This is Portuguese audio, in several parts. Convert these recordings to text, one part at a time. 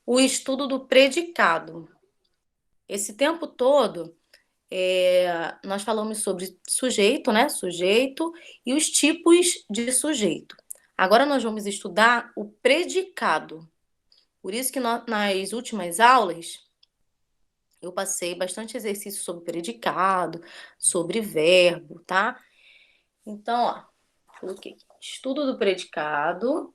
o estudo do predicado. Esse tempo todo, nós falamos sobre sujeito, né? Sujeito e os tipos de sujeito. Agora nós vamos estudar o predicado. Por isso que nas últimas aulas eu passei bastante exercício sobre predicado, sobre verbo, tá? Então, ó, coloquei estudo do predicado.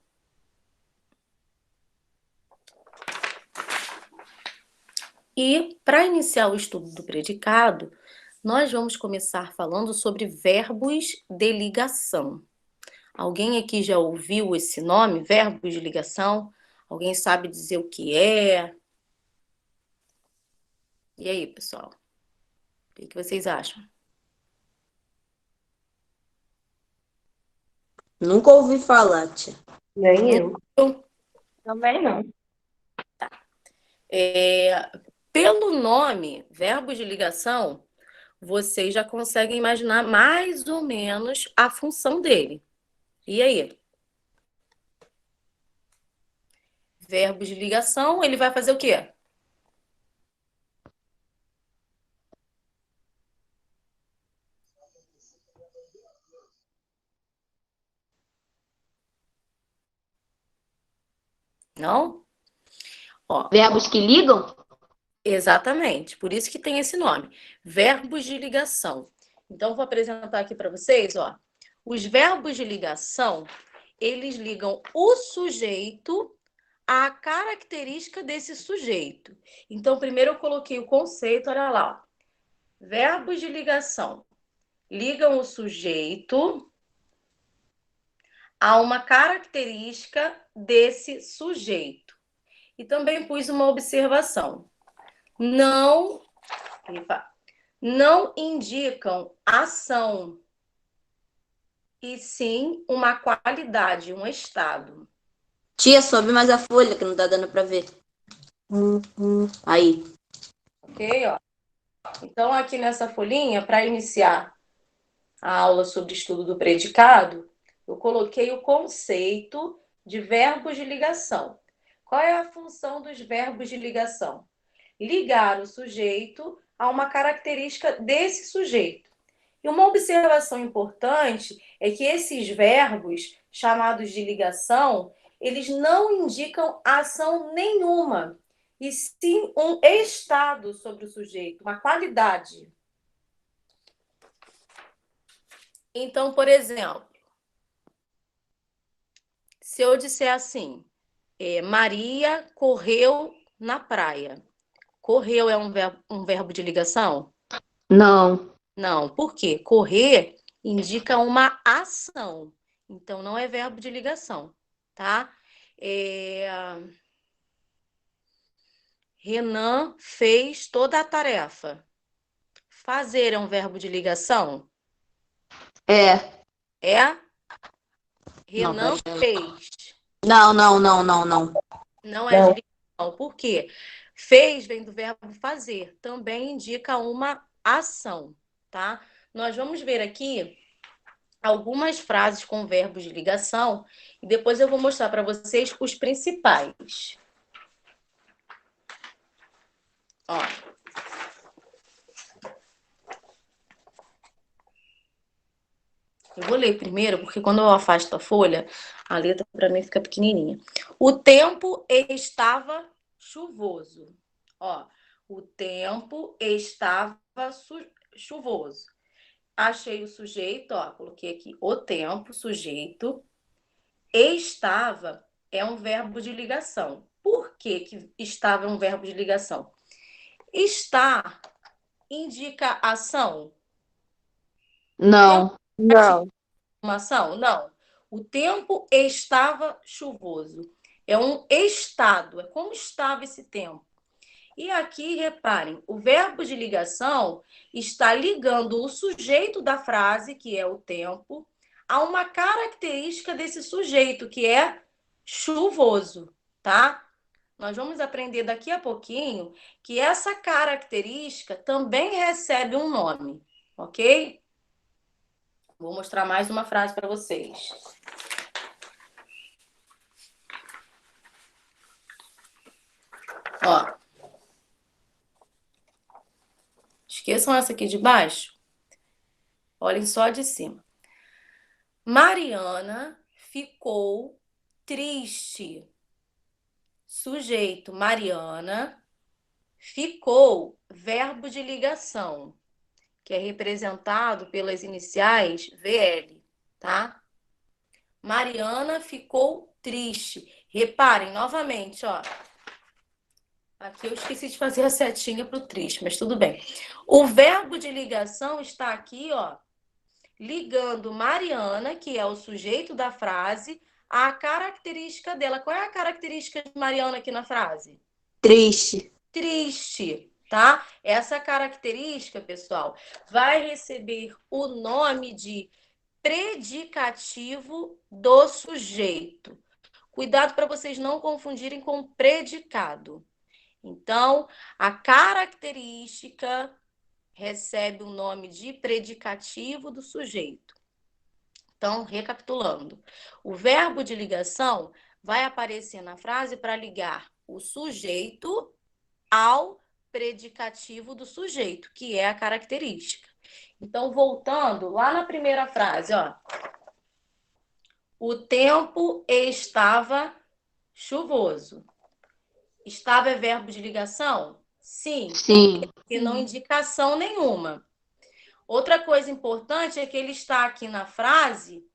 E para iniciar o estudo do predicado, nós vamos começar falando sobre verbos de ligação. Alguém aqui já ouviu esse nome, verbos de ligação? Alguém sabe dizer o que é? E aí, pessoal? O que vocês acham? Nunca ouvi falar, tia. Nem Não. eu. Também não. É, pelo nome, verbos de ligação, vocês já conseguem imaginar mais ou menos a função dele. E aí? Verbos de ligação, ele vai fazer o quê? Não? Ó, Verbos que ligam? exatamente. Por isso que tem esse nome. Verbos de ligação. Então, vou apresentar aqui para vocês, ó. Os verbos de ligação, eles ligam o sujeito à característica desse sujeito. Então, primeiro eu coloquei o conceito, olha lá, ó. Verbos de ligação ligam o sujeito a uma característica desse sujeito. E também pus uma observação. Não, não indicam ação, e sim uma qualidade, um estado. Tia, sobe mais a folha que não tá dando pra ver. Aí. Ok? Ó. Então, aqui nessa folhinha, para iniciar a aula sobre estudo do predicado, eu coloquei o conceito de verbos de ligação. Qual é a função dos verbos de ligação? Ligar o sujeito a uma característica desse sujeito. E uma observação importante é que esses verbos, chamados de ligação, eles não indicam ação nenhuma, e sim um estado sobre o sujeito, uma qualidade. Então, por exemplo, se eu disser assim, Maria correu na praia. Correu é um verbo de ligação? Não. Não. Por quê? Correr indica uma ação. Então, não é verbo de ligação, tá? É... Renan fez toda a tarefa. Fazer é um verbo de ligação? É. É. Não, Renan pera. fez. Não, não, não, não, não. Não é de Não. ligação. Por quê? Fez vem do verbo fazer. Também indica uma ação, tá? Nós vamos ver aqui algumas frases com verbos de ligação e depois eu vou mostrar para vocês os principais. Ó. Eu vou ler primeiro, porque quando eu afasto a folha, a letra para mim fica pequenininha. O tempo estava chuvoso. Ó, o tempo estava chuvoso. Achei o sujeito, ó, coloquei aqui o tempo, sujeito. Estava é um verbo de ligação. Por que que estava é um verbo de ligação? Estar indica ação? O tempo Não. ativo Não. uma ação? Não. O tempo estava chuvoso. É um estado, é como estava esse tempo. E aqui, reparem, o verbo de ligação está ligando o sujeito da frase, que é o tempo, a uma característica desse sujeito, que é chuvoso, tá? Nós vamos aprender daqui a pouquinho que essa característica também recebe um nome, ok? Vou mostrar mais uma frase para vocês. Ó, esqueçam essa aqui de baixo. Olhem só a de cima. Mariana ficou triste. Sujeito Mariana ficou, verbo de ligação, que é representado pelas iniciais VL, tá? Mariana ficou triste. Reparem novamente, ó. Aqui eu esqueci de fazer a setinha para o triste, mas tudo bem. O verbo de ligação está aqui, ó, ligando Mariana, que é o sujeito da frase, à característica dela. Qual é a característica de Mariana aqui na frase? Triste. Triste, tá? Essa característica, pessoal, vai receber o nome de predicativo do sujeito. Cuidado para vocês não confundirem com predicado. Então, a característica recebe o nome de predicativo do sujeito. Então, recapitulando, o verbo de ligação vai aparecer na frase para ligar o sujeito ao predicativo do sujeito, que é a característica. Então, voltando lá na primeira frase, ó. O tempo estava chuvoso. Estava é verbo de ligação? Sim. Sim. E não indicação nenhuma. Outra coisa importante é que ele está aqui na frase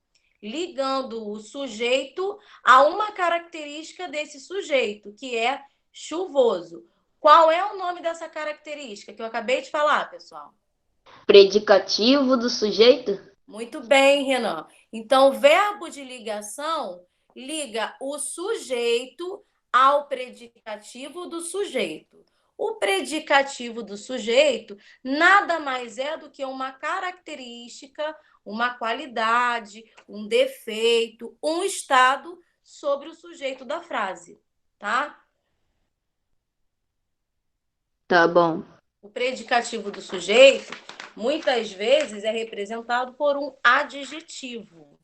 ligando o sujeito a uma característica desse sujeito, que é chuvoso. Qual é o nome dessa característica que eu acabei de falar, pessoal? Predicativo do sujeito? Muito bem, Renan. Então, o verbo de ligação liga o sujeito ao predicativo do sujeito. O predicativo do sujeito nada mais é do que uma característica, uma qualidade, um defeito, um estado sobre o sujeito da frase, tá? Tá bom. O predicativo do sujeito, muitas vezes, é representado por um adjetivo.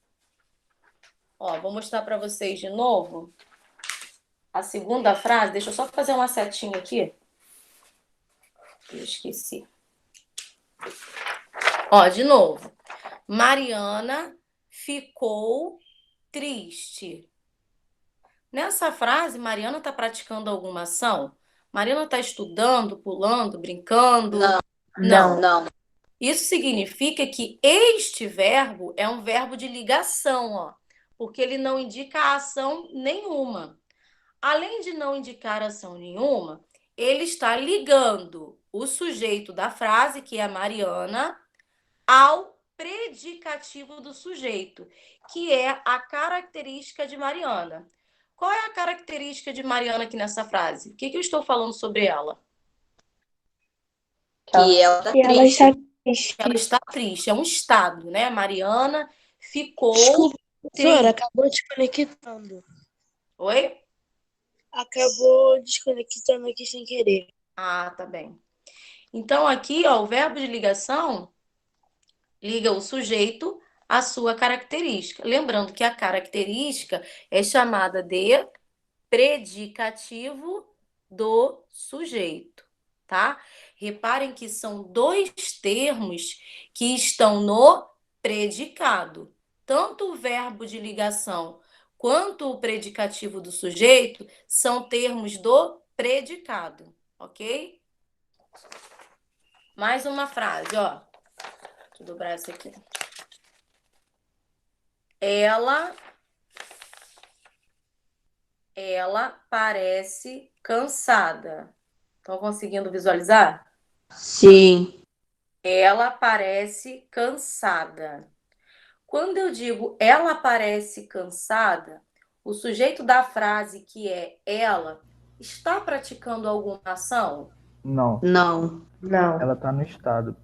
Ó, vou mostrar para vocês de novo a segunda frase. Deixa eu só fazer uma setinha aqui. Eu esqueci. Ó, de novo. Mariana ficou triste. Nessa frase, Mariana está praticando alguma ação? Mariana está estudando, pulando, brincando? Não. Isso significa que este verbo é um verbo de ligação, ó, porque ele não indica ação nenhuma. Além de não indicar ação nenhuma, ele está ligando o sujeito da frase, que é a Mariana, ao predicativo do sujeito, que é a característica de Mariana. Qual é a característica de Mariana aqui nessa frase? O que eu estou falando sobre ela? Que ela tá E ela triste. está triste. Ela está triste, é um estado, né? Mariana ficou Desculpa, professora, triste. acabou desconectando. Oi? Acabou desconectando aqui sem querer. Ah, tá bem. Então, aqui, ó, o verbo de ligação liga o sujeito à sua característica. Lembrando que a característica é chamada de predicativo do sujeito, tá? Reparem que são dois termos que estão no predicado. Tanto o verbo de ligação quanto o predicativo do sujeito são termos do predicado, ok? Mais uma frase, ó. Deixa eu dobrar essa aqui. Ela parece cansada. Estão conseguindo visualizar? Sim. Ela parece cansada. Quando eu digo ela parece cansada, o sujeito da frase, que é ela, está praticando alguma ação? Não, Não. Não. ela tá no estado.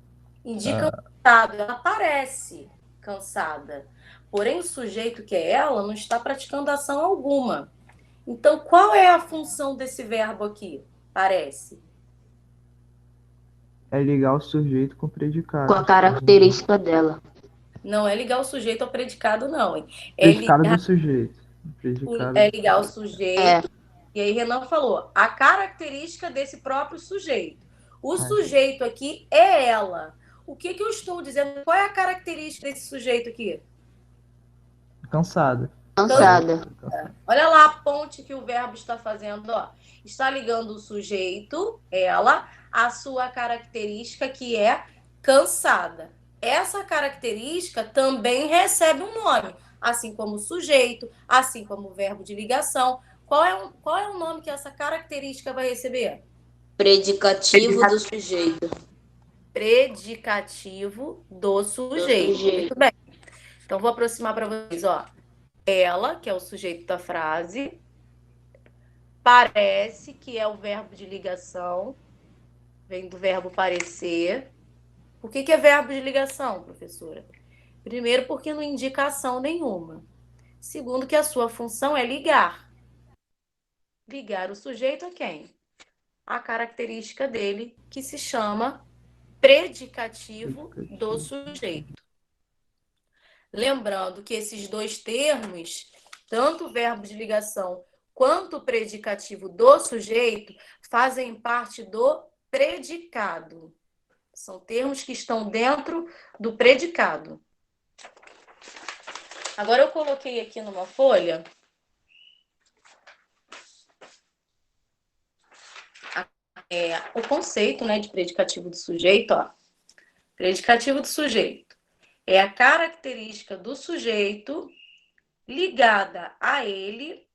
Indica um estado, ela parece cansada. Porém, o sujeito, que é ela, não está praticando ação alguma. Então, qual é a função desse verbo aqui? Parece. É ligar o sujeito com o predicado. Com a característica dela. Não é ligar o sujeito ao predicado, não, hein? É Predicado ligar, do sujeito. Predicado. é ligar o sujeito É. E aí Renan falou, a característica desse próprio sujeito. O sujeito aqui é ela. O que eu estou dizendo? Qual é a característica desse sujeito aqui? Cansada. Cansada. Olha lá a ponte que o verbo está fazendo, ó. Está ligando o sujeito, ela, à sua característica que é cansada. Essa característica também recebe um nome, assim como o sujeito, assim como o verbo de ligação. Qual é o nome que essa característica vai receber? Predicativo do sujeito. Predicativo do sujeito. Muito bem. Então, vou aproximar para vocês, ó. Ela, que é o sujeito da frase, parece, que é o verbo de ligação, vem do verbo parecer. Por que é verbo de ligação, professora? Primeiro, porque não indica ação nenhuma. Segundo, que a sua função é ligar. Ligar o sujeito a quem? A característica dele, que se chama predicativo do sujeito. Lembrando que esses dois termos, tanto o verbo de ligação quanto o predicativo do sujeito, fazem parte do predicado. São termos que estão dentro do predicado. Agora eu coloquei aqui numa folha o conceito, né, de predicativo do sujeito. Ó. Predicativo do sujeito é a característica do sujeito ligada a ele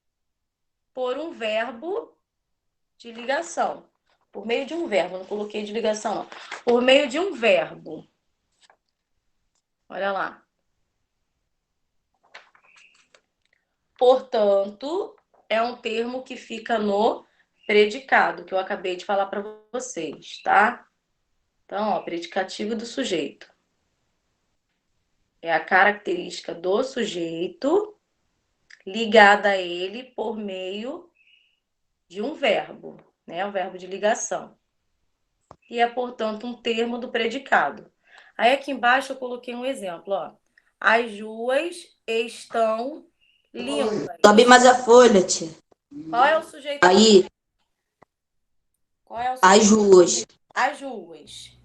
por um verbo de ligação. Por meio de um verbo, não coloquei de ligação, não. Por meio de um verbo. Olha lá. Portanto, é um termo que fica no predicado, que eu acabei de falar para vocês, tá? Então, ó, predicativo do sujeito. É a característica do sujeito ligada a ele por meio de um verbo, né? O verbo de ligação. E é, portanto, um termo do predicado. Aí, aqui embaixo, eu coloquei um exemplo, ó. As ruas estão limpas. Sobe mais a folha, tia. Qual é o sujeito? Aí, Qual é o sujeito? as ruas. As ruas.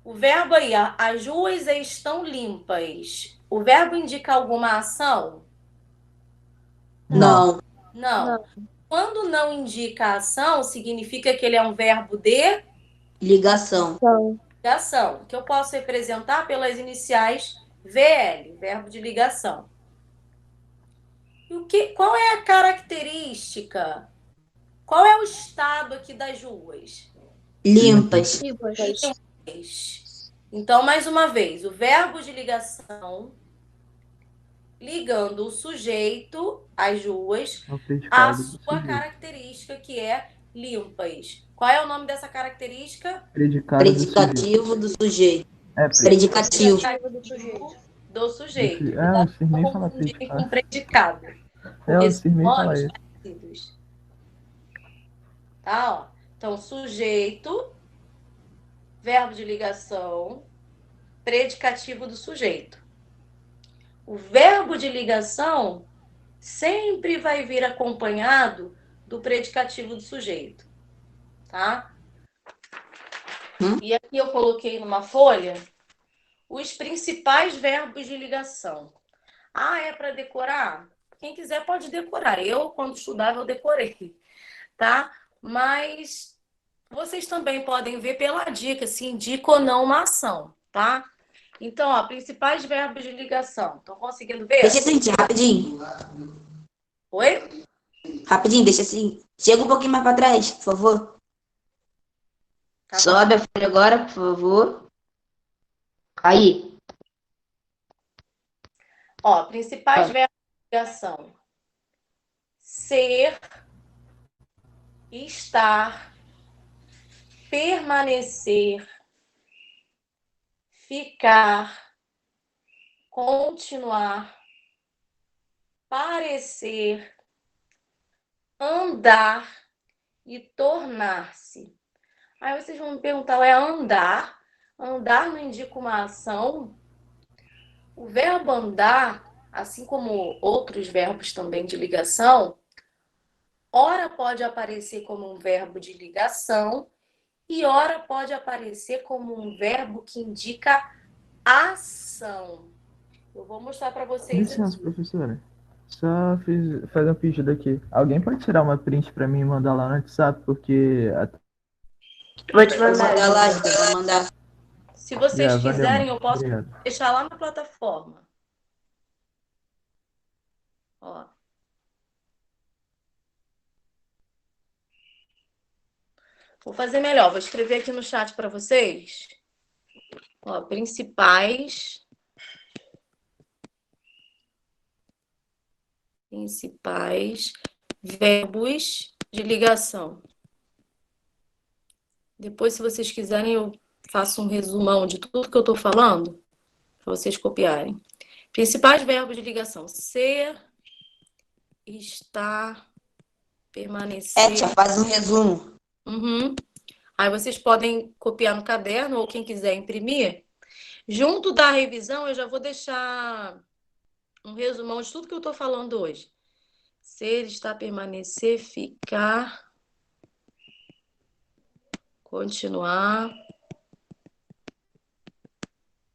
O verbo aí, ó, as ruas estão limpas. O verbo indica alguma ação? Não. Não. Quando não indica ação, significa que ele é um verbo de Ligação. ligação, que eu posso representar pelas iniciais VL, verbo de ligação. E qual é a característica? Qual é o estado aqui das ruas? Limpas. Então, mais uma vez, o verbo de ligação ligando o sujeito às ruas É o a predicado do sua sujeito. característica, que é limpas. Qual é o nome dessa característica? Predicado do sujeito. Predicativo do sujeito. É, Predicativo. Do sujeito. eu cismei falar Confundir predicado. com predicado. Eu cismei falar Nomes isso. parecidos. Tá, ó. Então, sujeito, verbo de ligação, predicativo do sujeito. O verbo de ligação sempre vai vir acompanhado do predicativo do sujeito, tá? E aqui eu coloquei numa folha os principais verbos de ligação. Ah, é para decorar? Quem quiser pode decorar. Eu, quando estudava, eu decorei, tá? Mas vocês também podem ver pela dica, se indica ou não uma ação, tá? Então, ó, principais verbos de ligação. Estão conseguindo ver? Deixa assim, tia, rapidinho. Oi? Rapidinho, deixa assim. Chega um pouquinho mais pra trás, por favor. Tá bom. Sobe a folha agora, por favor. Aí. Ó, principais verbos de ligação. Ser, estar, permanecer, ficar, continuar, parecer, andar e tornar-se. Aí vocês vão me perguntar, é andar? Andar não indica uma ação? O verbo andar, assim como outros verbos também de ligação, ora pode aparecer como um verbo de ligação e ora pode aparecer como um verbo que indica ação. Eu vou mostrar para vocês Licença, aqui. professora. Só fazer um pedido aqui. Alguém pode tirar uma print pra mim e mandar lá no WhatsApp, porque... Vou te Vou mandar. mandar lá, vou mandar. Se vocês Valeu, quiserem, mano. eu posso Obrigado. deixar lá na plataforma. Ó. Vou fazer melhor, vou escrever aqui no chat para vocês. Ó, principais verbos de ligação. Depois, se vocês quiserem, eu faço um resumão de tudo que eu estou falando, para vocês copiarem. Principais verbos de ligação. Ser, estar, permanecer. Tia, faz um resumo. Uhum. Aí vocês podem copiar no caderno, ou quem quiser imprimir. Junto da revisão, eu já vou deixar um resumão de tudo que eu estou falando hoje. Ser, estar, permanecer, ficar, continuar,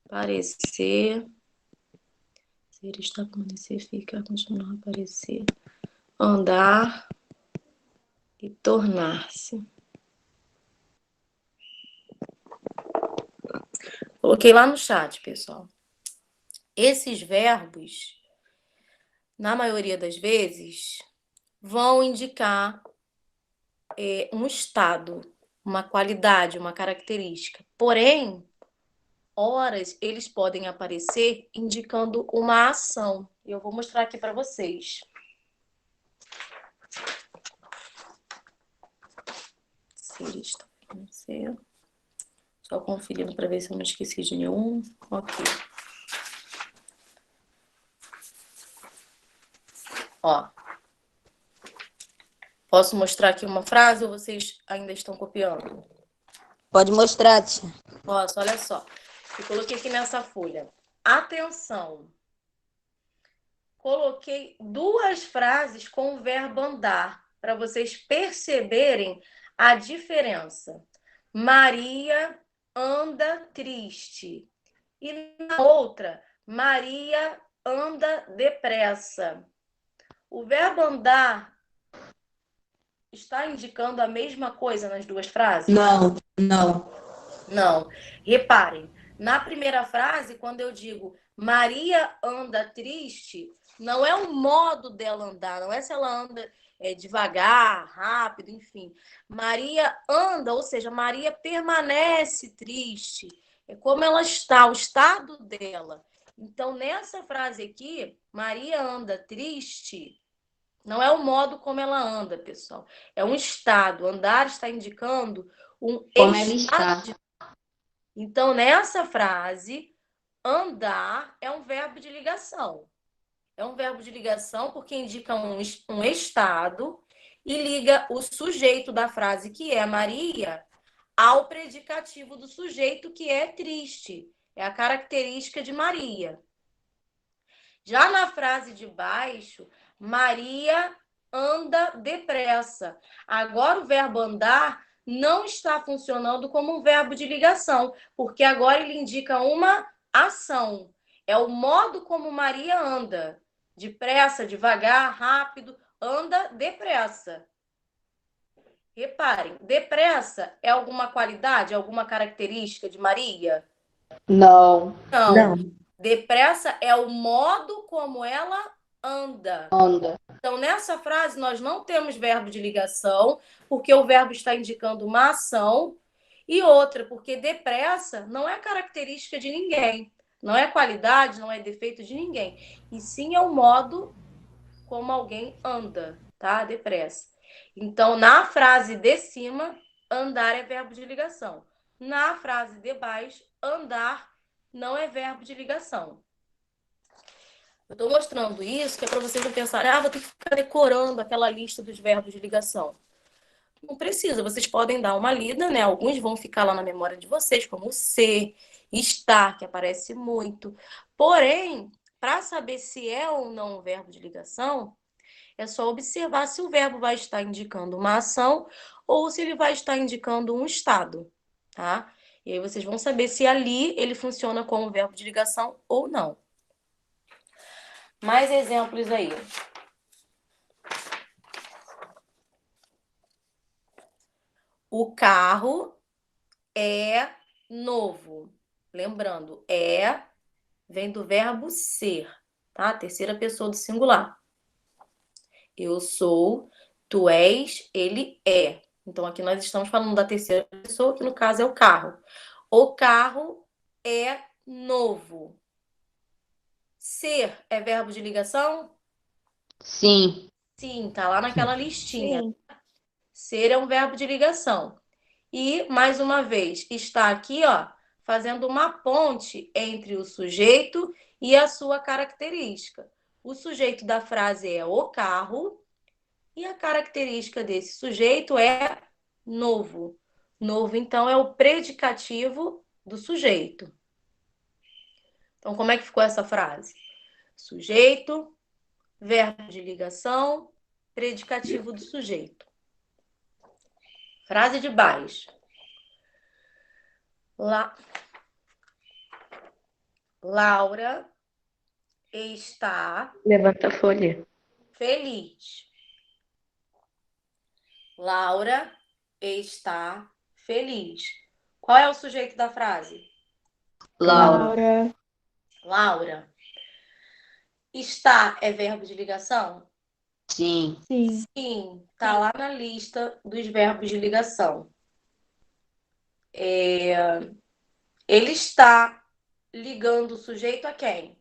parecer. Ser, estar, permanecer, ficar, continuar, parecer. Andar e tornar-se. Coloquei lá no chat, pessoal. Esses verbos, na maioria das vezes, vão indicar um estado, uma qualidade, uma característica. Porém, horas eles podem aparecer indicando uma ação. Eu vou mostrar aqui para vocês. Só conferindo para ver se eu não esqueci de nenhum. Ok. Ó. Posso mostrar aqui uma frase ou vocês ainda estão copiando? Pode mostrar, tia. Posso, olha só. Eu coloquei aqui nessa folha. Atenção. Coloquei 2 frases com o verbo andar, para vocês perceberem a diferença. Maria anda triste. E na outra, Maria anda depressa. O verbo andar está indicando a mesma coisa nas 2 frases? Não. Reparem, na primeira frase, quando eu digo Maria anda triste, não é o modo dela andar, não é se ela anda devagar, rápido, enfim. Maria anda, ou seja, Maria permanece triste. É como ela está, o estado dela. Então, nessa frase aqui, Maria anda triste, não é o modo como ela anda, pessoal. É um estado. Andar está indicando um Como ela estado. está. Então, nessa frase, andar é um verbo de ligação. É um verbo de ligação porque indica um estado e liga o sujeito da frase, que é Maria, ao predicativo do sujeito, que é triste. É a característica de Maria. Já na frase de baixo, Maria anda depressa. Agora, o verbo andar não está funcionando como um verbo de ligação, porque agora ele indica uma ação. É o modo como Maria anda. Depressa, devagar, rápido, anda depressa. Reparem, depressa é alguma qualidade, alguma característica de Maria? Não. Depressa é o modo como ela anda. Então, nessa frase, nós não temos verbo de ligação, porque o verbo está indicando uma ação, e outra, porque depressa não é característica de ninguém, não é qualidade, não é defeito de ninguém, e sim é o modo como alguém anda, tá? Depressa. Então, na frase de cima, andar é verbo de ligação. Na frase de baixo, andar não é verbo de ligação. Eu estou mostrando isso que é para vocês não pensarem, vou ter que ficar decorando aquela lista dos verbos de ligação. Não precisa, vocês podem dar uma lida, né? Alguns vão ficar lá na memória de vocês, como ser, estar, que aparece muito. Porém, para saber se é ou não um verbo de ligação, É só observar se o verbo vai estar indicando uma ação ou se ele vai estar indicando um estado, tá? E aí vocês vão saber se ali ele funciona como verbo de ligação ou não. Mais exemplos aí. O carro é novo. Lembrando, vem do verbo ser, tá? Terceira pessoa do singular. Eu sou, tu és, ele é. Então, aqui nós estamos falando da terceira pessoa, que no caso é o carro. O carro é novo. Ser é verbo de ligação? Sim. Sim, tá lá naquela listinha. Sim. Ser é um verbo de ligação. E, mais uma vez, está aqui, ó, fazendo uma ponte entre o sujeito e a sua característica. O sujeito da frase é o carro e a característica desse sujeito é novo. Novo, então, é o predicativo do sujeito. Então, como é que ficou essa frase? Sujeito, verbo de ligação, predicativo do sujeito. Frase de baixo. Laura está Levanta a folha. feliz. Laura está feliz. Qual é o sujeito da frase? Laura. Laura. Está é verbo de ligação? Sim. Sim. Sim, tá lá na lista dos verbos de ligação. Ele está ligando o sujeito a quem?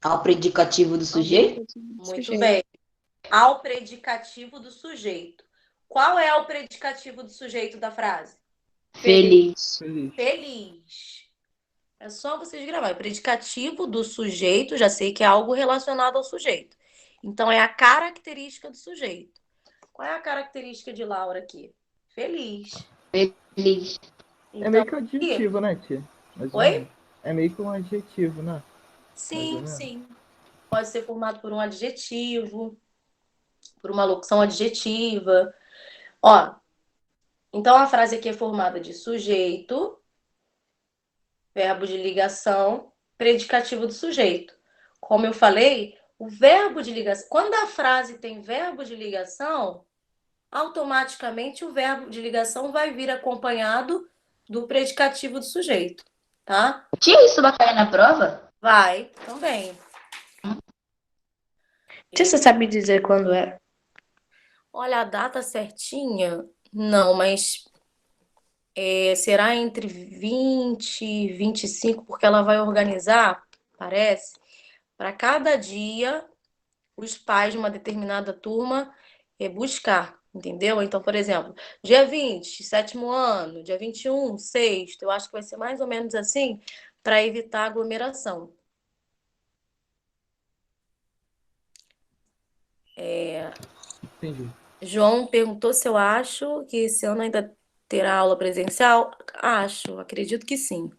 Ao predicativo do sujeito? Muito bem. Ao predicativo do sujeito. Qual é o predicativo do sujeito da frase? Feliz. Feliz. É só vocês gravarem. O predicativo do sujeito, já sei que é algo relacionado ao sujeito. Então, é a característica do sujeito. Qual é a característica de Laura aqui? Feliz. Feliz. Então, É meio que um adjetivo, né, tia? Mais ou Oi? menos. É meio que um adjetivo, né? Sim, sim. Pode ser formado por um adjetivo, por uma locução adjetiva. Ó, então a frase aqui é formada de sujeito, verbo de ligação, predicativo do sujeito. Como eu falei, o verbo de ligação, quando a frase tem verbo de ligação, automaticamente o verbo de ligação vai vir acompanhado do predicativo do sujeito, tá? Tia, isso vai cair na prova? Vai, também. Você sabe dizer quando é? Olha, a data certinha, não, mas será entre 20 e 25, porque ela vai organizar, parece, para cada dia os pais de uma determinada turma buscar, entendeu? Então, por exemplo, dia 20, sétimo ano, dia 21, sexto, eu acho que vai ser mais ou menos assim, para evitar aglomeração. Entendi. João perguntou se eu acho que esse ano ainda terá aula presencial. Acho, acredito que sim.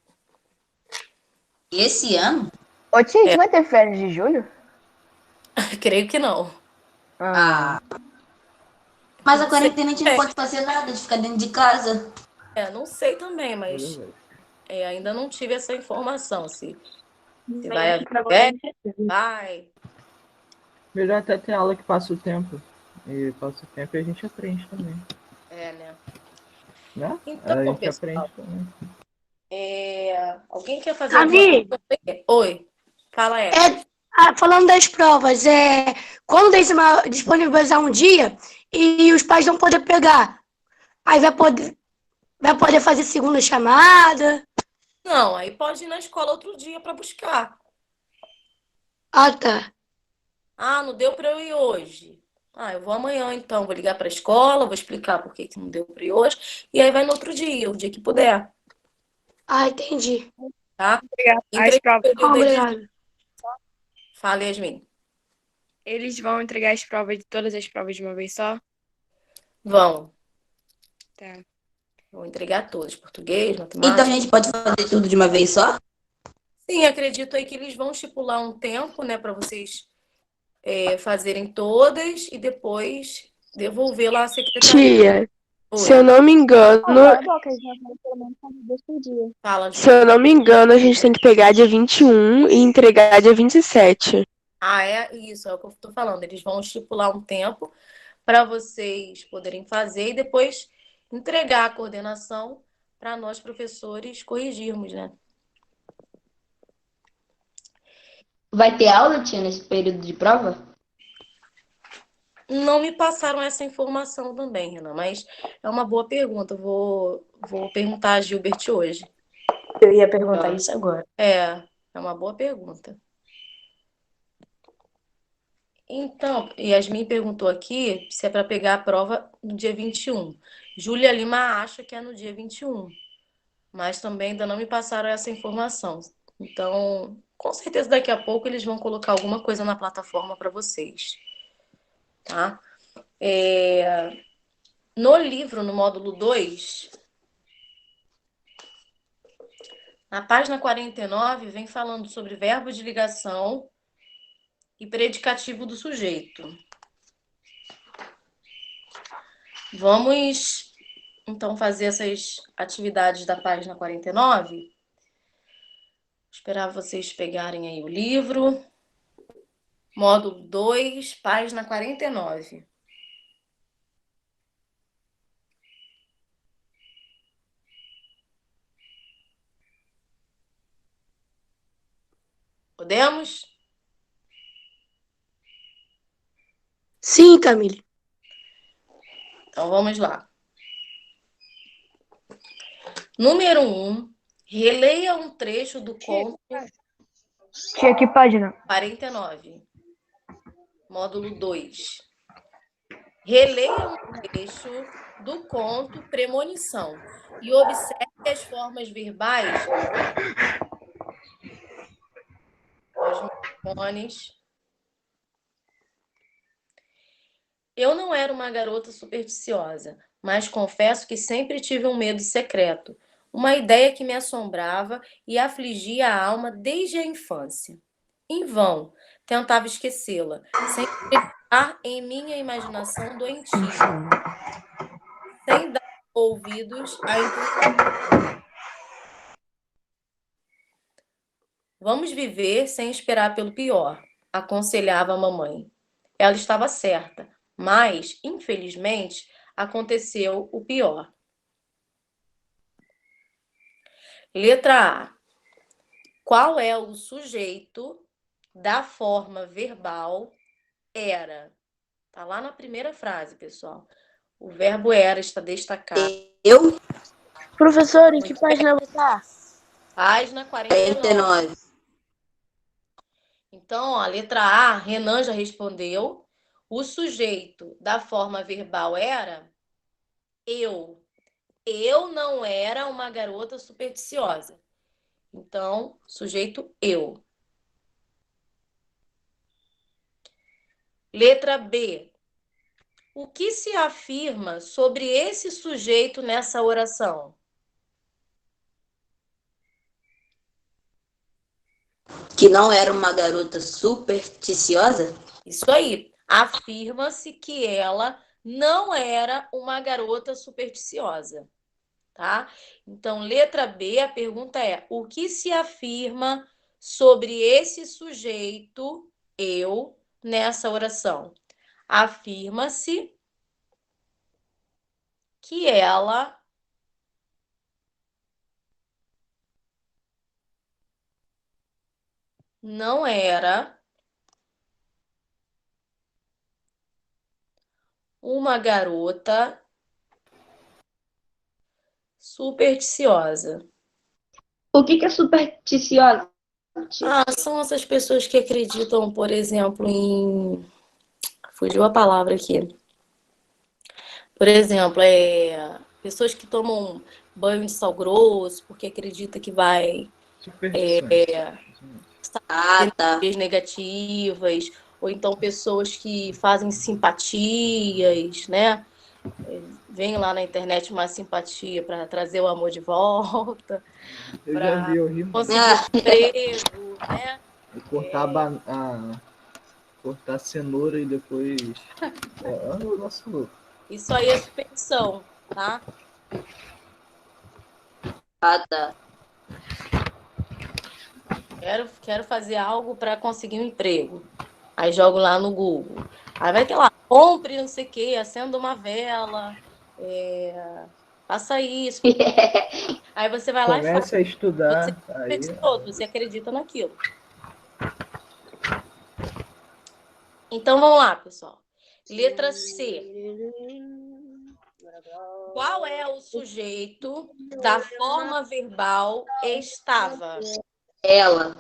Esse ano? Ô, tia, a gente vai ter férias de julho? Creio que não. Ah. Mas a quarentena a gente não pode fazer nada, de ficar dentro de casa. Não sei também, mas ainda não tive essa informação. Se vai haver férias, vai. Melhor até ter aula que passa o tempo. E passa o tempo e a gente aprende também. Né? Né? Então, a gente pessoal, aprende também. alguém quer fazer Davi! alguma coisa? Oi, fala aí. Falando das provas, quando disponibilizar um dia e os pais não poder pegar, aí vai poder fazer segunda chamada. Não, aí pode ir na escola outro dia para buscar. Ah, tá. Ah, não deu para eu ir hoje. Ah, eu vou amanhã então, vou ligar para a escola, vou explicar por que não deu para ir hoje, e aí vai no outro dia, o dia que puder, Ah, entendi. tá? As provas, Obrigado. Fala, Yasmin. eles vão entregar as provas de todas as provas de uma vez só? Vão. Tá. Vou entregar todos, português, matemática. Então a gente pode fazer tudo de uma vez só? Sim, acredito aí que eles vão estipular um tempo, né, para vocês fazerem todas e depois devolver lá à secretaria. Tia, se eu Oi, não me engano, Agora, bom, que a gente vai pelo menos fazer 2 por dia. fala, se eu Ju. não me engano, a gente tem que pegar dia 21 e entregar dia 27. Ah, é isso, é o que eu estou falando. Eles vão estipular um tempo para vocês poderem fazer e depois entregar a coordenação para nós, professores, corrigirmos, né? Vai ter aula, tia, nesse período de prova? Não me passaram essa informação também, Renan, mas é uma boa pergunta. Vou perguntar a Gilbert hoje. Eu ia perguntar isso agora. É uma boa pergunta. Então, Yasmin perguntou aqui se é para pegar a prova no dia 21. Júlia Lima acha que é no dia 21, mas também ainda não me passaram essa informação. Então, com certeza daqui a pouco eles vão colocar alguma coisa na plataforma para vocês, tá? No livro, no módulo 2, na página 49, vem falando sobre verbo de ligação e predicativo do sujeito. Vamos, então, fazer essas atividades da página 49. Vou esperar vocês pegarem aí o livro. Módulo 2, página 49. Podemos? Sim, Camille. Então, vamos lá. Número 1. Releia um trecho do conto Tia, que página? 49. Módulo 2. Releia um trecho do conto Premonição e observe as formas verbais. Os microfones. Eu não era uma garota supersticiosa, mas confesso que sempre tive um medo secreto, uma ideia que me assombrava e afligia a alma desde a infância. Em vão, tentava esquecê-la, sem acreditar em minha imaginação doentia, sem dar ouvidos à intuição. Vamos viver sem esperar pelo pior, aconselhava a mamãe. Ela estava certa, mas, infelizmente, aconteceu o pior. Letra A. Qual é o sujeito da forma verbal era? Está lá na primeira frase, pessoal. O verbo era está destacado. Eu? Professor, em que página você tá? Página 49. 49. Então, ó, letra A, Renan já respondeu. O sujeito da forma verbal era eu. Eu não era uma garota supersticiosa. Então, sujeito eu. Letra B. O que se afirma sobre esse sujeito nessa oração? Que não era uma garota supersticiosa? Isso aí. Afirma-se que ela não era uma garota supersticiosa, tá? Então, letra B, a pergunta é: o que se afirma sobre esse sujeito, eu, nessa oração? Afirma-se que ela não era uma garota supersticiosa. O que é supersticiosa? São essas pessoas que acreditam, por exemplo, em... Fugiu a palavra aqui. Por exemplo, pessoas que tomam banho de sal grosso porque acreditam que vai Tá. energias negativas, ou então pessoas que fazem simpatias, né? Vem lá na internet uma simpatia para trazer o amor de volta, Eu já para vi, eu ri muito. conseguir um emprego, né? Cortar cenoura e depois. É o nosso. Isso aí é superstição, tá? Ah, tá. Quero fazer algo para conseguir um emprego. Aí jogo lá no Google. Aí vai ter lá, compre não sei o quê, acenda uma vela, faça isso. Aí você vai lá e faz. Comece a estudar. Você Aí, acreditou, você acredita naquilo. Então vamos lá, pessoal. Letra C. Qual é o sujeito da forma verbal estava? Ela.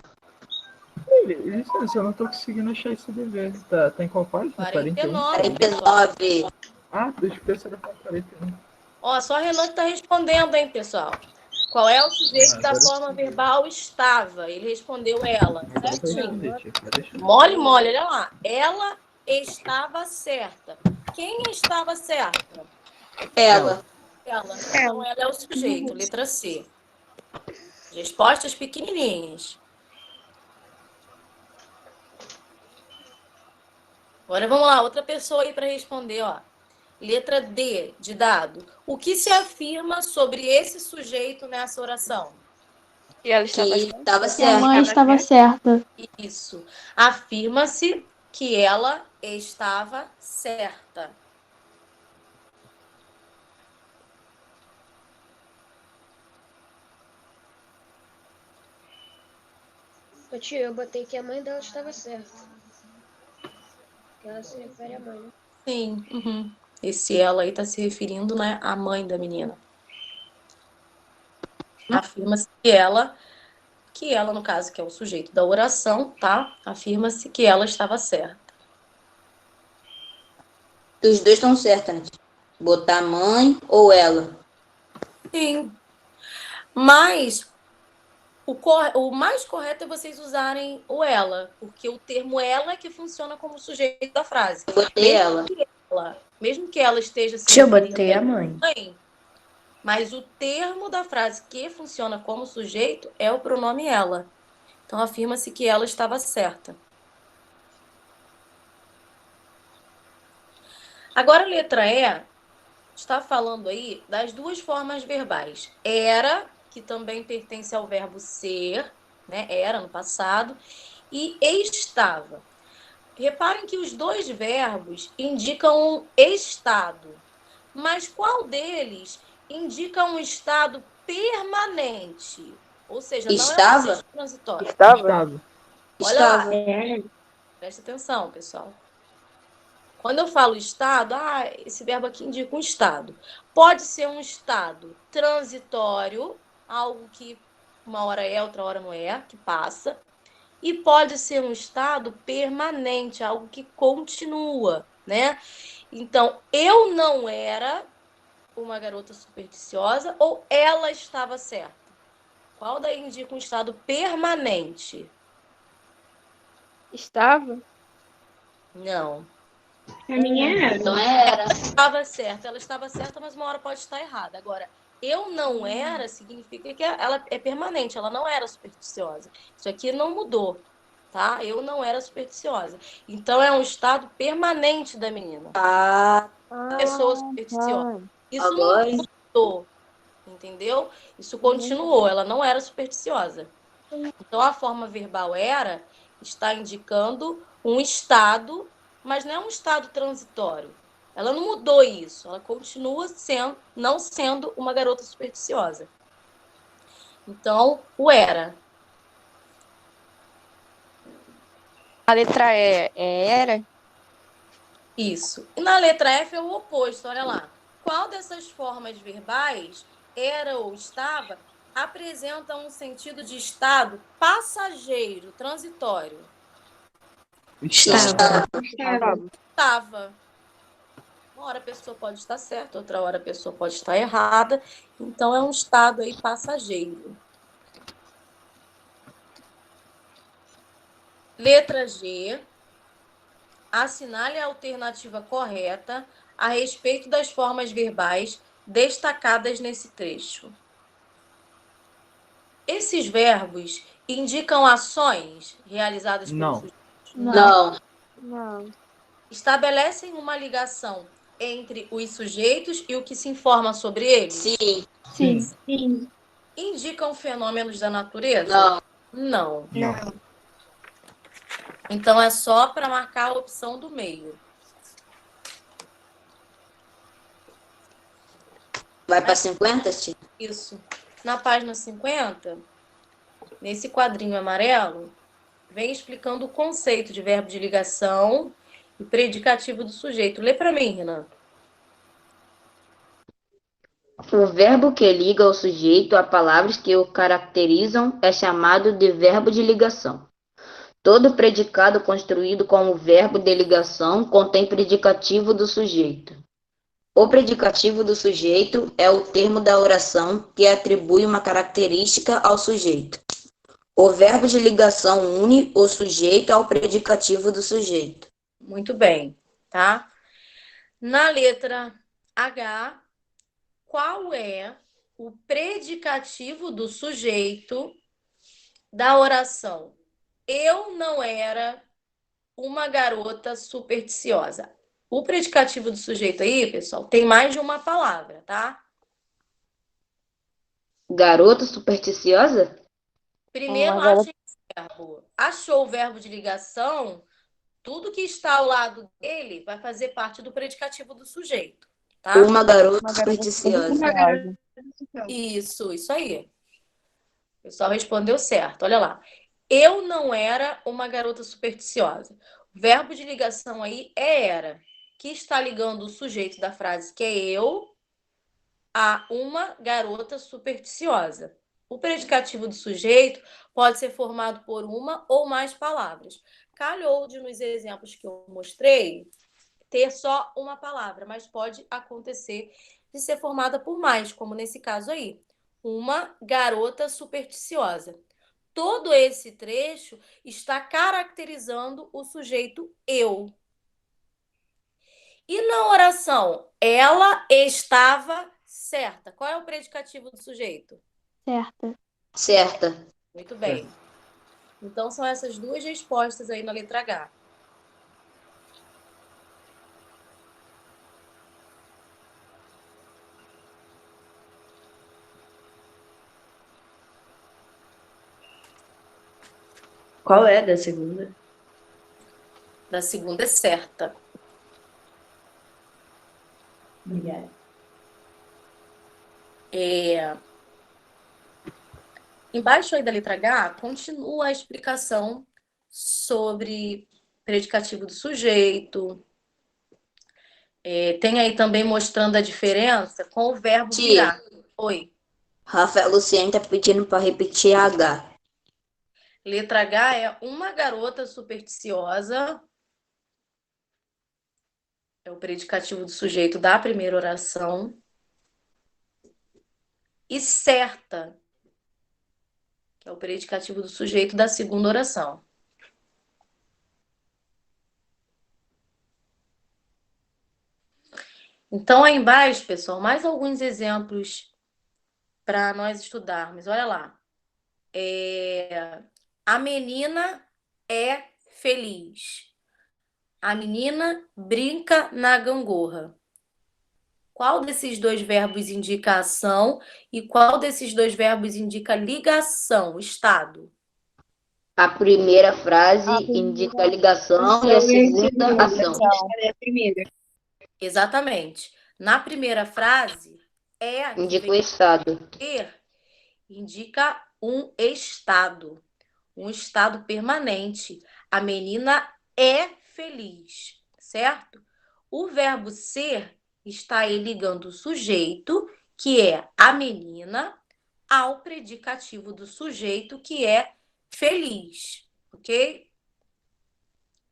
licença, eu não tô conseguindo achar esse dever. Tá em qual página? 49, pessoal. 49. Ah, dos pessoas da 41. Ó, só a Renan que está respondendo, hein, pessoal? Qual é o sujeito da forma verbal estava? Ele respondeu ela, certinho. Mole, olha lá. Ela estava certa. Quem estava certa? Ela. Ela. Então, ela é o sujeito, letra C. Respostas pequenininhas. Agora vamos lá, outra pessoa aí para responder, ó. Letra D, de dado. O que se afirma sobre esse sujeito nessa oração? E ela Que estava estava A certa. mãe estava certa. Isso. Afirma-se que ela estava certa. Tia, eu botei que a mãe dela estava certa. Que ela se refere à mãe, né? Sim. Uhum. Esse ela aí está se referindo, né, à mãe da menina. Afirma-se que ela, no caso, que é o sujeito da oração, tá? Afirma-se que ela estava certa. Os dois estão certos, né? Botar mãe ou ela. Sim. Mas o mais correto é vocês usarem o ela, porque o termo ela é que funciona como sujeito da frase. Eu botei ela. Mesmo que ela esteja se Eu referindo botei a à mãe. mãe, mas o termo da frase que funciona como sujeito é o pronome ela. Então afirma-se que ela estava certa. Agora a letra E está falando aí das duas formas verbais. Era, que também pertence ao verbo ser, né? Era no passado, e estava. Reparem que os dois verbos indicam um estado, mas qual deles indica um estado permanente? Ou seja, não é um estado transitório. Estava. Olha lá, Estava. presta atenção, pessoal. Quando eu falo estado, esse verbo aqui indica um estado. Pode ser um estado transitório, algo que uma hora é, outra hora não é, que passa. E pode ser um estado permanente, algo que continua, né? Então, eu não era uma garota supersticiosa ou ela estava certa? Qual daí indica um estado permanente? Estava? Não. A minha era. Então era. Ela estava certa, mas uma hora pode estar errada. Agora, eu não era significa que ela é permanente, ela não era supersticiosa. Isso aqui não mudou, tá? Eu não era supersticiosa. Então, é um estado permanente da menina. Ah, Pessoa supersticiosa. Isso agora. não mudou, entendeu? Isso continuou, ela não era supersticiosa. Então, a forma verbal era está indicando um estado, mas não é um estado transitório. Ela não mudou isso, ela continua não sendo uma garota supersticiosa. Então, o era. A letra E era. Isso. E na letra F é o oposto, olha lá. Qual dessas formas verbais, era ou estava, apresenta um sentido de estado passageiro, transitório? Estava. Estava. Uma hora a pessoa pode estar certa, outra hora a pessoa pode estar errada. Então, é um estado aí passageiro. Letra G. assinale a alternativa correta a respeito das formas verbais destacadas nesse trecho. Esses verbos indicam ações realizadas pelos Não. sujeitos? Não. Não. Estabelecem uma ligação entre os sujeitos e o que se informa sobre eles? Sim. Sim. Sim. Indicam fenômenos da natureza? Não. Não. Não. Então é só para marcar a opção do meio. Vai para 50, tia? Isso. Na página 50, nesse quadrinho amarelo, vem explicando o conceito de verbo de ligação e predicativo do sujeito. Lê para mim, Renan. O verbo que liga o sujeito a palavras que o caracterizam é chamado de verbo de ligação. Todo predicado construído com o verbo de ligação contém predicativo do sujeito. O predicativo do sujeito é o termo da oração que atribui uma característica ao sujeito. O verbo de ligação une o sujeito ao predicativo do sujeito. Muito bem, tá? Na letra H, qual é o predicativo do sujeito da oração? Eu não era uma garota supersticiosa. O predicativo do sujeito aí, pessoal, tem mais de uma palavra, tá? Garota supersticiosa? Primeiro, achem o verbo. Achou o verbo de ligação, tudo que está ao lado dele vai fazer parte do predicativo do sujeito, tá? Uma garota supersticiosa. Isso aí. O pessoal respondeu certo. Olha lá. Eu não era uma garota supersticiosa. O verbo de ligação aí é era, que está ligando o sujeito da frase, que é eu, a uma garota supersticiosa. O predicativo do sujeito pode ser formado por uma ou mais palavras. Calhou de, nos exemplos que eu mostrei, ter só uma palavra, mas pode acontecer de ser formada por mais, como nesse caso aí. Uma garota supersticiosa. Todo esse trecho está caracterizando o sujeito eu. E na oração, ela estava certa. Qual é o predicativo do sujeito? Certa. Certa. Muito bem. Então, são essas duas respostas aí na letra H. Qual é da segunda? Da segunda é certa. Obrigada. Embaixo aí da letra H, continua a explicação sobre predicativo do sujeito. Tem aí também mostrando a diferença com o verbo Tia. virar. Oi. Rafael Luciano tá pedindo para repetir H. Letra H é uma garota supersticiosa. É o predicativo do sujeito da primeira oração. E certa, que é o predicativo do sujeito da segunda oração. Então, aí embaixo, pessoal, mais alguns exemplos para nós estudarmos. Olha lá. A menina é feliz. A menina brinca na gangorra. Qual desses dois verbos indica ação e qual desses dois verbos indica ligação, estado? A primeira frase indica a ligação e a segunda ação. É a primeira. Exatamente. Na primeira frase, que Indica o vem estado. ter, indica um estado permanente. A menina é feliz, certo? O verbo ser está aí ligando o sujeito, que é a menina, ao predicativo do sujeito, que é feliz, ok?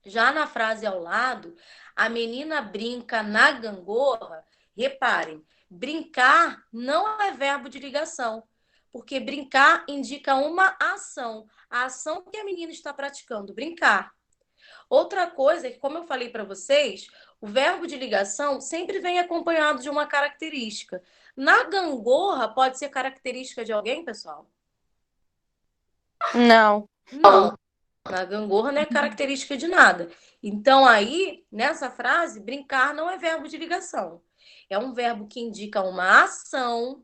Já na frase ao lado, a menina brinca na gangorra. Reparem, brincar não é verbo de ligação, porque brincar indica uma ação, a ação que a menina está praticando, brincar. Outra coisa é que, como eu falei para vocês, o verbo de ligação sempre vem acompanhado de uma característica. Na gangorra, pode ser característica de alguém, pessoal? Não. Não. Na gangorra não é característica de nada. Então, aí, nessa frase, brincar não é verbo de ligação. É um verbo que indica uma ação,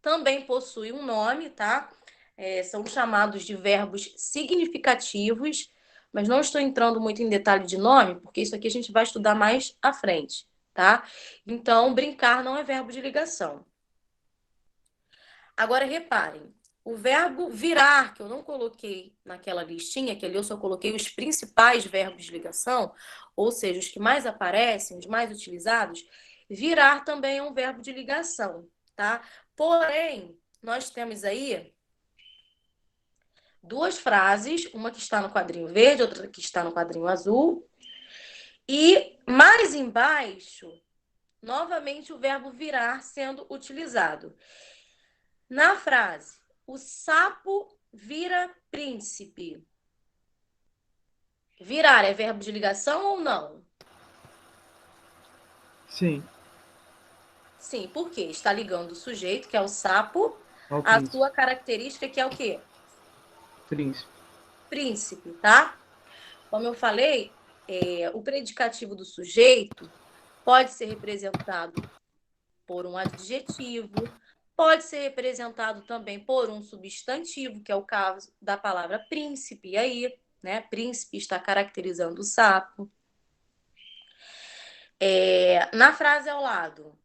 também possui um nome, tá? São chamados de verbos significativos, mas não estou entrando muito em detalhe de nome, porque isso aqui a gente vai estudar mais à frente, tá? Então, brincar não é verbo de ligação. Agora, reparem, o verbo virar, que eu não coloquei naquela listinha, que ali eu só coloquei os principais verbos de ligação, ou seja, os que mais aparecem, os mais utilizados, virar também é um verbo de ligação, tá? Porém, nós temos aí duas frases, uma que está no quadrinho verde, outra que está no quadrinho azul, e mais embaixo, novamente o verbo virar sendo utilizado. Na frase, o sapo vira príncipe. Virar é verbo de ligação ou não? Sim. Sim, por quê? Está ligando o sujeito, que é o sapo, Ao a príncipe. sua característica, que é o quê? Príncipe. Príncipe, tá? Como eu falei, o predicativo do sujeito pode ser representado por um adjetivo, pode ser representado também por um substantivo, que é o caso da palavra príncipe aí, né? Príncipe está caracterizando o sapo. Na frase ao lado,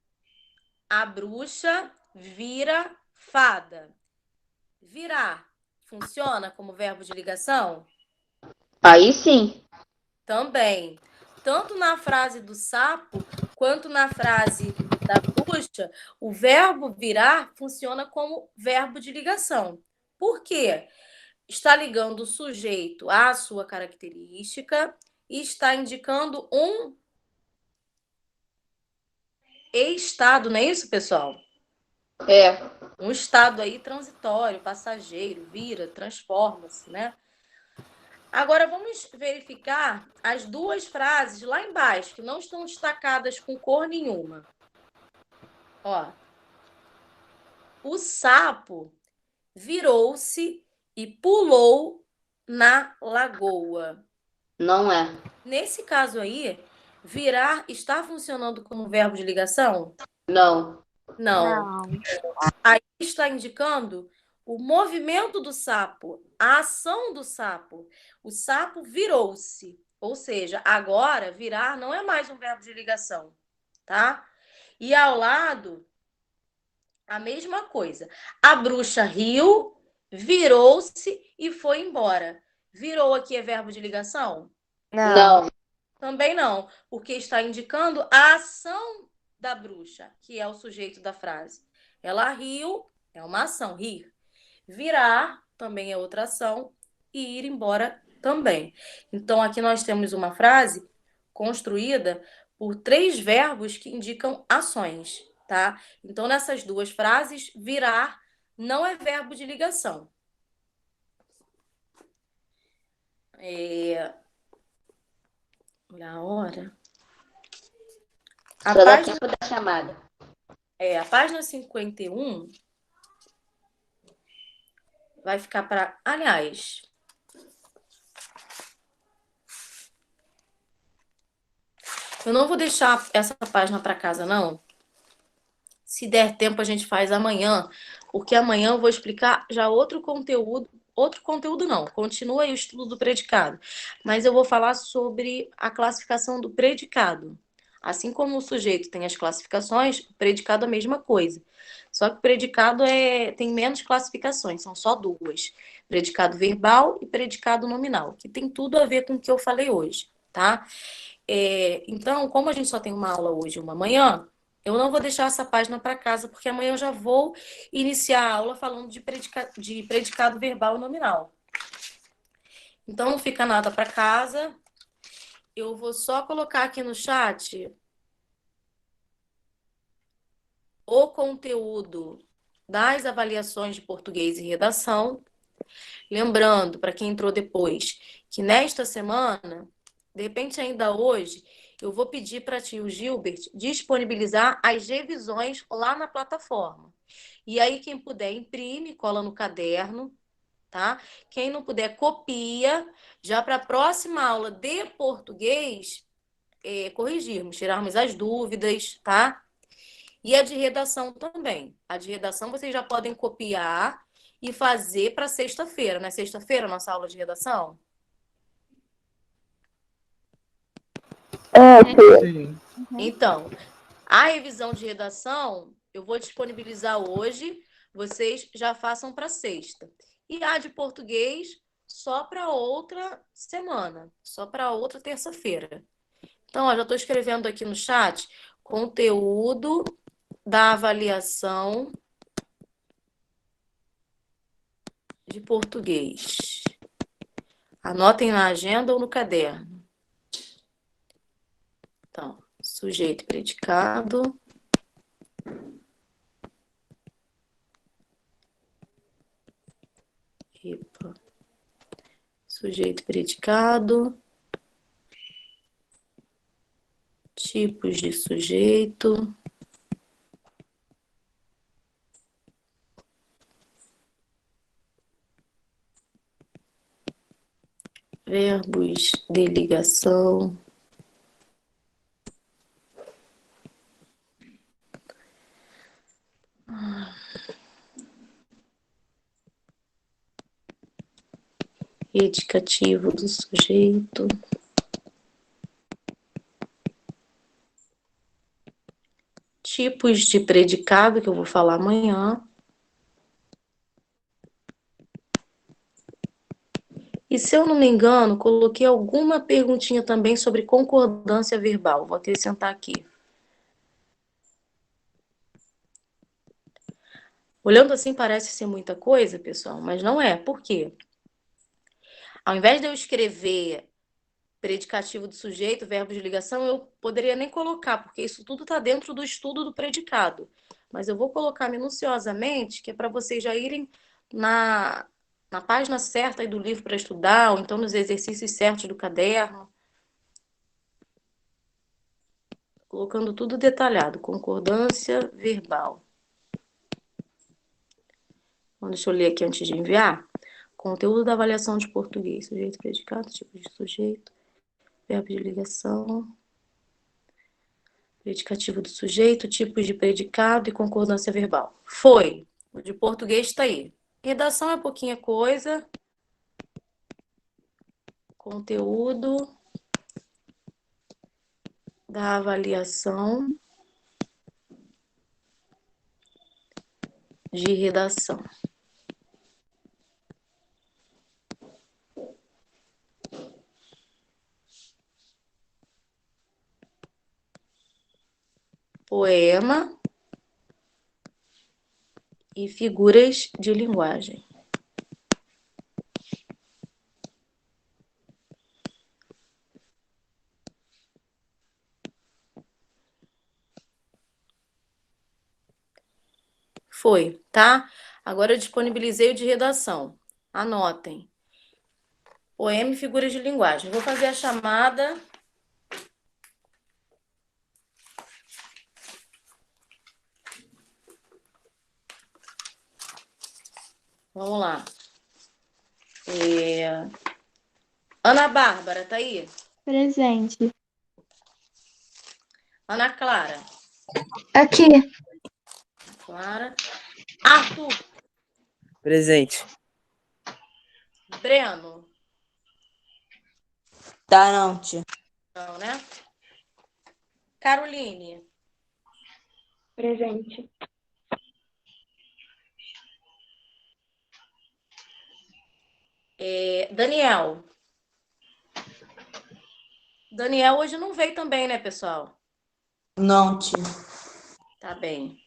a bruxa vira fada. Virar funciona como verbo de ligação? Aí sim. Também. Tanto na frase do sapo, quanto na frase da bruxa, o verbo virar funciona como verbo de ligação. Por quê? Está ligando o sujeito à sua característica e está indicando um estado, não é isso, pessoal? É. Um estado aí transitório, passageiro, vira, transforma-se, né? Agora, vamos verificar as duas frases lá embaixo, que não estão destacadas com cor nenhuma. Ó. O sapo virou-se e pulou na lagoa. Não é. Nesse caso aí, virar está funcionando como verbo de ligação? Não. Não. Aí está indicando o movimento do sapo, a ação do sapo. O sapo virou-se. Ou seja, agora virar não é mais um verbo de ligação, tá? E ao lado, a mesma coisa. A bruxa riu, virou-se e foi embora. Virou aqui é verbo de ligação? Não. Também não, porque está indicando a ação da bruxa, que é o sujeito da frase. Ela riu, é uma ação, rir. Virar também é outra ação e ir embora também. Então, aqui nós temos uma frase construída por 3 verbos que indicam ações, tá? Então, nessas duas frases, virar não é verbo de ligação. Olha a hora. Só dá tempo da chamada. A página 51 vai ficar para... Aliás, eu não vou deixar essa página para casa, não. Se der tempo, a gente faz amanhã, porque amanhã eu vou explicar já outro conteúdo. Outro conteúdo não, continua aí o estudo do predicado. Mas eu vou falar sobre a classificação do predicado. Assim como o sujeito tem as classificações, o predicado é a mesma coisa. Só que o predicado tem menos classificações, são só 2. Predicado verbal e predicado nominal, que tem tudo a ver com o que eu falei hoje, tá? Então, como a gente só tem uma aula hoje e uma amanhã, eu não vou deixar essa página para casa, porque amanhã eu já vou iniciar a aula falando de predicado verbal e nominal. Então, não fica nada para casa. Eu vou só colocar aqui no chat o conteúdo das avaliações de português e redação. Lembrando, para quem entrou depois, que nesta semana De repente, ainda hoje, eu vou pedir para tio Gilbert disponibilizar as revisões lá na plataforma. E aí, quem puder, imprime, cola no caderno, tá? Quem não puder, copia, já para a próxima aula de português, corrigirmos, tirarmos as dúvidas, tá? E a de redação também. A de redação vocês já podem copiar e fazer para sexta-feira, né? Sexta-feira, nossa aula de redação? Sim. Então, a revisão de redação eu vou disponibilizar hoje, vocês já façam para sexta. E a de português só para outra semana, só para outra terça-feira. Então, ó, já estou escrevendo aqui no chat conteúdo da avaliação de português. Anotem na agenda ou no caderno. Então, sujeito e predicado. Epa. Sujeito e predicado. Tipos de sujeito. Verbos de ligação. Indicativo do sujeito. Tipos de predicado, que eu vou falar amanhã. E se eu não me engano, coloquei alguma perguntinha também sobre concordância verbal. Vou acrescentar aqui. Olhando assim parece ser muita coisa, pessoal, mas não é. Por quê? Ao invés de eu escrever predicativo do sujeito, verbo de ligação, eu poderia nem colocar, porque isso tudo está dentro do estudo do predicado. Mas eu vou colocar minuciosamente, que é para vocês já irem na página certa aí do livro para estudar, ou então nos exercícios certos do caderno. Colocando tudo detalhado. Concordância verbal. Então, deixa eu ler aqui antes de enviar. Conteúdo da avaliação de português. Sujeito, predicado, tipo de sujeito, verbo de ligação, predicativo do sujeito, tipos de predicado e concordância verbal. Foi. O de português está aí. Redação é pouquinha coisa. Conteúdo da avaliação de redação. Poema e figuras de linguagem. Foi, tá? Agora eu disponibilizei o de redação. Anotem. Poema e figuras de linguagem. Vou fazer a chamada. Vamos lá. Ana Bárbara, tá aí? Presente. Ana Clara. Aqui. Clara. Arthur. Presente. Breno. Tá, não, tia. Não, né? Caroline. Presente. Daniel. Daniel hoje não veio também, né, pessoal? Não, tia. Tá bem.